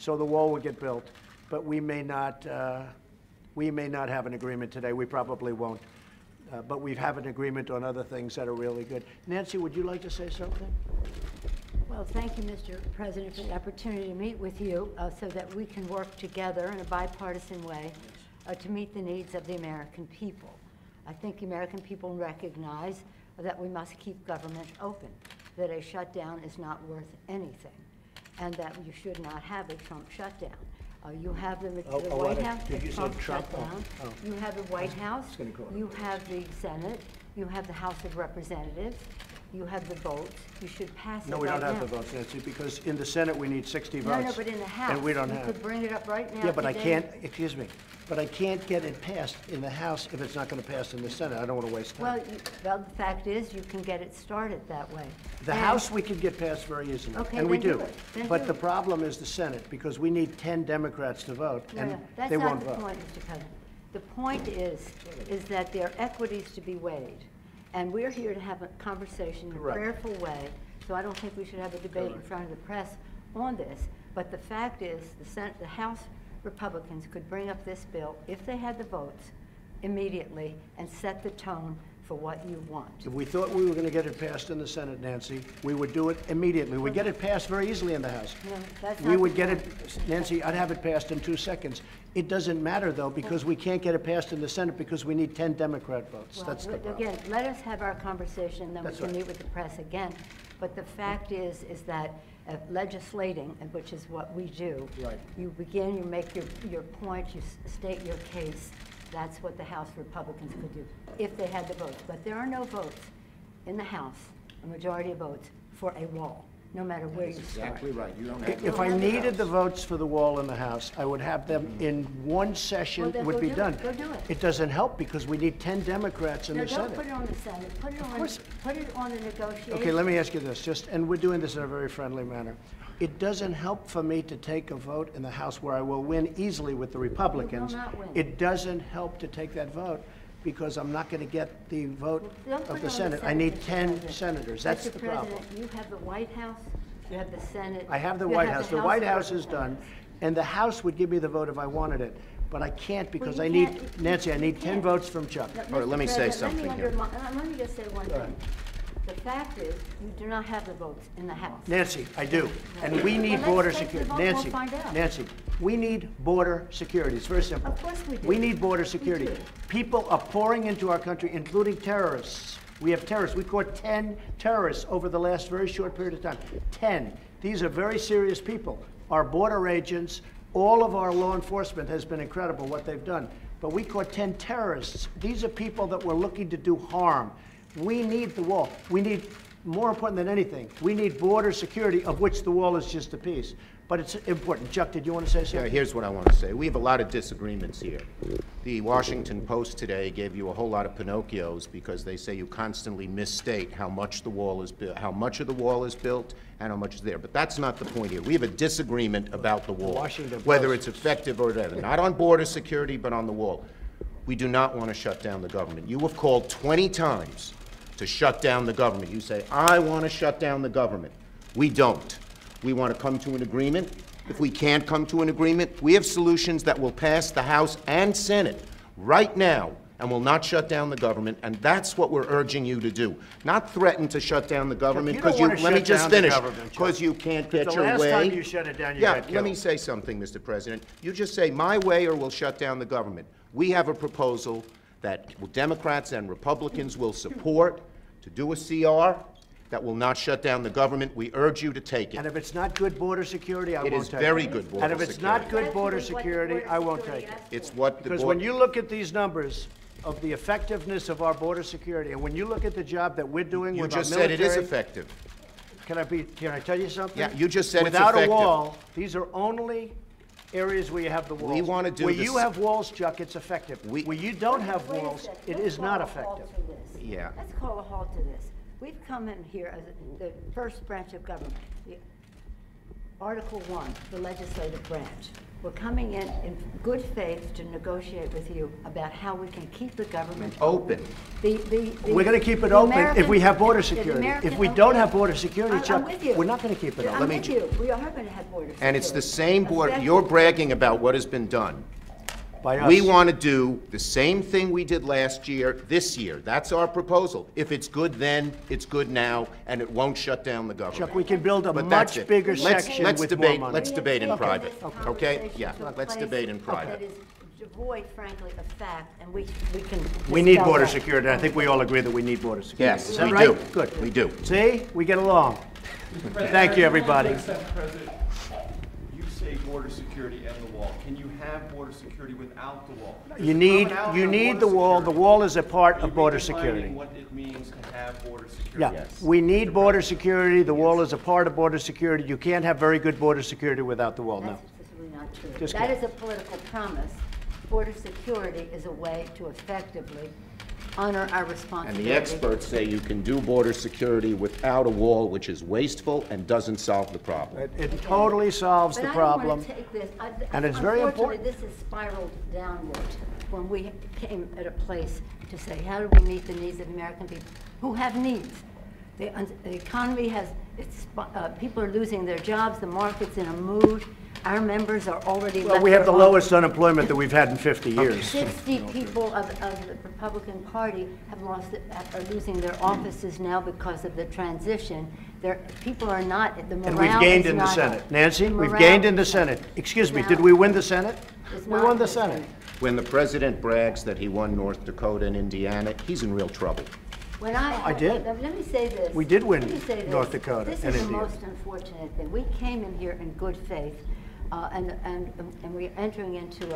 so the wall would get built. But we may not have an agreement today. We probably won't. But we have an agreement on other things that are really good. Nancy, would you like to say something? Well, thank you, Mr. President, for the opportunity to meet with you so that we can work together in a bipartisan way to meet the needs of the American people. I think the American people recognize that we must keep government open, that a shutdown is not worth anything, and that you should not have a Trump shutdown. You have the White House, the Trump shutdown. You have the White House, you have the Senate, you have the House of Representatives, you have the votes. You should pass it right now. No, we don't have the votes, Nancy, because in the Senate we need 60 votes. No, but in the House, and we don't you have. could bring it up right now. Yeah, but I can't, excuse me, but I can't get it passed in the House if it's not going to pass in the Senate. I don't want to waste time. Well, the fact is, you can get it started that way. The House we can get passed very easily, okay, and we do. But the problem is the Senate, because we need 10 Democrats to vote, and they won't vote. That's not the point, Mr. President. The point is that there are equities to be weighed, and we're here to have a conversation in a prayerful way, so I don't think we should have a debate in front of the press on this. But the fact is, the House Republicans could bring up this bill, if they had the votes, immediately, and set the tone for what you want. If we thought we were going to get it passed in the Senate, Nancy, we would do it immediately. We'd get it passed very easily in the House. No, that's we not would the get point. it, Nancy, I'd have it passed in 2 seconds. It doesn't matter, though, because we can't get it passed in the Senate because we need 10 Democrat votes. Well, that's the problem. Again, let us have our conversation, then That's we can right. meet with the press again. But the fact is that legislating, which is what we do, you begin, you make your point, you state your case. That's what the House Republicans could do if they had the votes. But there are no votes in the House, a majority of votes, for a wall, no matter where you start. Exactly right. You don't have If I needed the votes for the wall in the House, I would have them in one session. Well, then would go be do done. it. Go do it. It doesn't help because we need 10 Democrats in No, the don't Senate. put it on the Senate. Put it on the negotiation. Okay, let me ask you this, and we're doing this in a very friendly manner. It doesn't help for me to take a vote in the House where I will win easily with the Republicans. You will not win. It doesn't help to take that vote because I'm not going to get the vote Don't put of it the on Senate. I need 10 senators. That's the problem. Mr. President, you have the White House, you have the Senate. I have the you White have House. The White House is done, Representatives. and the House would give me the vote if I wanted it. But I can't because Well, I you need, can't- Nancy, I you need 10 can't. votes from Chuck. Now, All right, let me Mr. say President, something here. Let me just say one thing. The fact is, you do not have the votes in the House. Nancy, I do. And we need Well, border let's take the security. vote, we'll Nancy, find out. Nancy, we need border security. It's very simple. Of course we do. We need border security. do. People are pouring into our country, including terrorists. We have terrorists. We caught 10 terrorists over the last very short period of time. 10. These are very serious people. Our border agents, all of our law enforcement has been incredible what they've done. But we caught 10 terrorists. These are people that were looking to do harm. We need the wall. We need, more important than anything, we need border security, of which the wall is just a piece. But it's important. Chuck, did you want to say Yeah, something? here's what I want to say. We have a lot of disagreements here. The Washington Post today gave you a whole lot of Pinocchios because they say you constantly misstate how much the wall is built, how much of the wall is built, and how much is there. But that's not the point here. We have a disagreement about the wall, Washington whether Post. it's effective or whatever. Not on border security, but on the wall. We do not want to shut down the government. You have called 20 times to shut down the government. You say, I want to shut down the government. We don't. We want to come to an agreement. If we can't come to an agreement, we have solutions that will pass the House and Senate right now and will not shut down the government, and that's what we're urging you to do. Not threaten to shut down the government, you don't because you, wanna let me shut just down the finish, government, Chuck. because you can't get The your last way. time you shut it down, you got killed. Let me say something, Mr. President. You just say, my way or we'll shut down the government. We have a proposal that Democrats and Republicans will support to do a CR that will not shut down the government. We urge you to take And it. if it's not good border security, I It won't is take it. very good border And if it's not security. good border That's what the security, border I won't security take it. asked for. It's what the Because when you look at these numbers of the effectiveness of our border security, and when you look at the job that we're doing You with our just said it is military- effective. Can I tell you something? Yeah, you just said it's Without effective. a wall, these are only areas where you have the walls. We wanna do Where this- you have walls, Chuck, it's effective. We- Where you don't have Wait a walls, second. it Let's is not call a halt effective. to this. Yeah. Let's call a halt to this. We've come in here as the first branch of government, Article 1, the legislative branch. We're coming in good faith to negotiate with you about how we can keep the government Open. We're going to keep it open if we have border security. If we don't have border security, Chuck, we're not going to keep it open. I'm with you. We are going to have border security. And it's the same border. You're bragging about what has been done. By us. We want to do the same thing we did last year, this year. That's our proposal. If it's good then, it's good now, and it won't shut down the government. Chuck, we can build a But that's much it. bigger Let's section with debate. more money. Let's debate in private. Okay? Yeah. To a Let's place debate in private. That is devoid, frankly, of fact, and we can. We need dispel border that. security, and I think we all agree that we need border security. Yes, Is that we right? do. Good. We do. See, we get along. Thank you, everybody. President, you say border security and the wall. Can you have border security without the wall? You need the wall. The wall is a part of border security. What it means to have border security. Yeah, Yes. we need border security. The wall is a part of border security. You can't have very good border security without the wall, no. That's simply not true. Just That kidding. is a political promise. Border security is a way to effectively honor our And responsibility. the experts say you can do border security without a wall, which is wasteful and doesn't solve the problem. It totally solves the But I don't problem. want to take this, and it's very unfortunately, important. this has spiraled downward when we came at a place to say, how do we meet the needs of American people who have needs? The economy has, people are losing their jobs, the market's in a mood, our members are already Well, left we have their the lowest unemployment that we've had in 50 years. 60 people of the Republican Party are losing their offices now because of the transition. People are not, the morale And we've gained is in the not- Senate. Nancy, the we've morale gained in the Senate. Excuse me, did we win the Senate? is We not won in the Senate. When the president brags that he won North Dakota and Indiana, he's in real trouble. When I did. Let me say this. We did win Let me say this. North Dakota This and is the Indiana. most unfortunate thing. We came in here in good faith, and we're entering into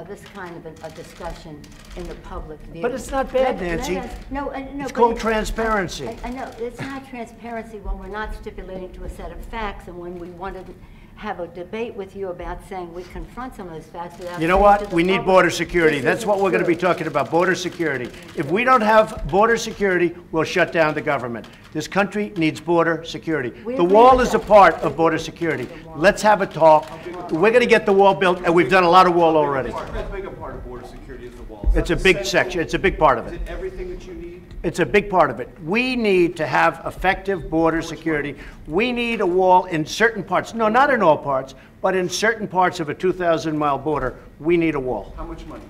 this kind of a discussion in the public view. But it's not bad, Nancy. No, It's but called transparency. I know, it's not transparency when we're not stipulating to a set of facts, and when we want to have a debate with you about saying we confront some of those facts without. You know saying what? to the We need public, border security. this That's isn't what we're going to be true. talking about, border security. If we don't have border security, we'll shut down the government. This country needs border security. We The agree wall with is a that. part of border security. Let's have a talk. We're going to get the wall built, and we've done a lot of wall already. How big a part of border security is the wall? Is It's that a the big central- section. It's a big part of Is it. it everything that you need? It's a big part of it. We need to have effective border security. We need a wall in certain parts. No, not in all parts, but in certain parts of a 2,000-mile border, we need a wall. How much money?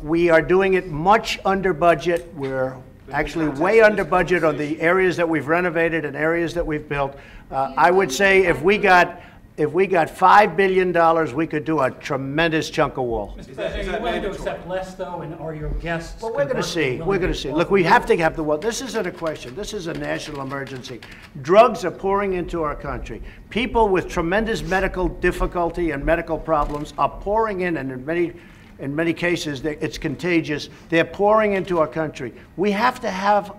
We are doing it much under budget. We're actually way under budget on the areas that we've renovated and areas that we've built. I would say if we got $5 billion, we could do a tremendous chunk of wall. Mr. President, are you willing to accept less, though, and are your guests? Well, we're going to see. We're going to see. Look, we have to have the wall. This isn't a question. This is a national emergency. Drugs are pouring into our country. People with tremendous medical difficulty and medical problems are pouring in, and in many cases, it's contagious. They're pouring into our country. We have to have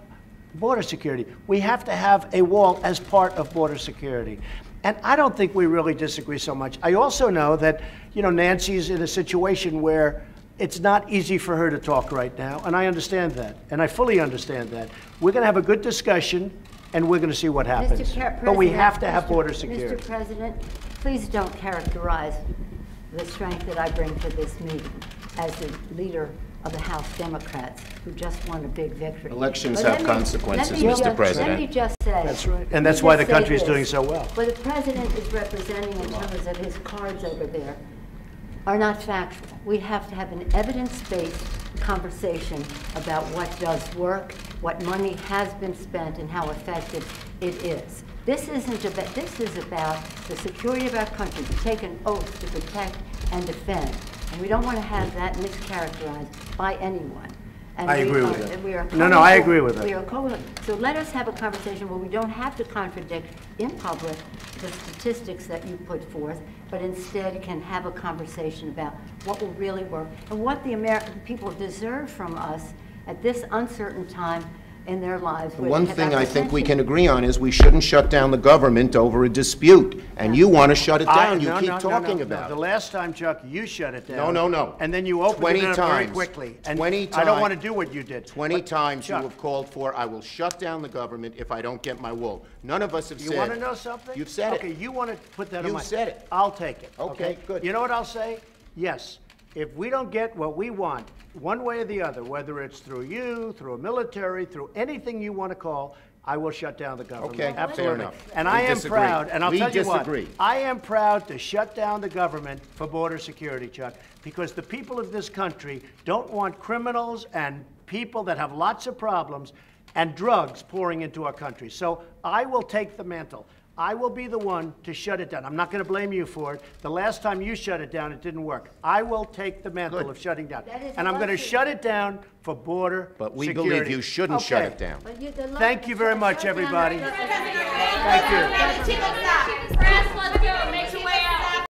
border security. We have to have a wall as part of border security. And I don't think we really disagree so much. I also know that, Nancy's in a situation where it's not easy for her to talk right now, and I understand that, and I fully understand that. We're going to have a good discussion, and we're going to see what happens. But we have to have border security. Mr. President, please don't characterize the strength that I bring to this meeting as the leader of the House Democrats who just won a big victory. Elections But have let me- consequences, let me Mr. just- President. Let me just say. That's right. And let me that's why just the say country is this. doing so well. What the president is representing in terms of his cards over there are not factual. We have to have an evidence-based conversation about what does work, what money has been spent, and how effective it is. This isn't about, this is about the security of our country, to take an oath to protect and defend. And we don't want to have that mischaracterized by anyone. And I we agree are- with that. and we are No, no, I agree with that. We are so let us have a conversation where we don't have to contradict in public the statistics that you put forth, but instead can have a conversation about what will really work and what the American people deserve from us at this uncertain time in their lives. The where one they have thing I think we apprehension. can agree on is we shouldn't shut down the government over a dispute, and you want to shut it down. You keep talking about The it. last time, Chuck, you shut it down. No. And then you opened 20 it up very times. quickly. And 20 I don't times. want to do what you did. 20 But, times you Chuck, have called for, I will shut down the government if I don't get my wool. None of us have said. You want to know something? You've said it. Okay, you want to put that on You've my... said it. I'll take it. Okay, good. You know what I'll say? Yes. If we don't get what we want, one way or the other, whether it's through you, through a military, through anything you want to call, I will shut down the government. Okay, fair Absolutely. enough. And We I am disagree. proud, and I'll We tell you what, disagree. I am proud to shut down the government for border security, Chuck, because the people of this country don't want criminals and people that have lots of problems and drugs pouring into our country. So I will take the mantle. I will be the one to shut it down. I'm not going to blame you for it. The last time you shut it down, it didn't work. I will take the mantle Good. of shutting down. That is And I'm going to luxury. shut it down for border But we security. believe you shouldn't shut Okay. it down. But the Thank you very much, shutdown everybody. of the- Thank you. Let's go. Make your way out.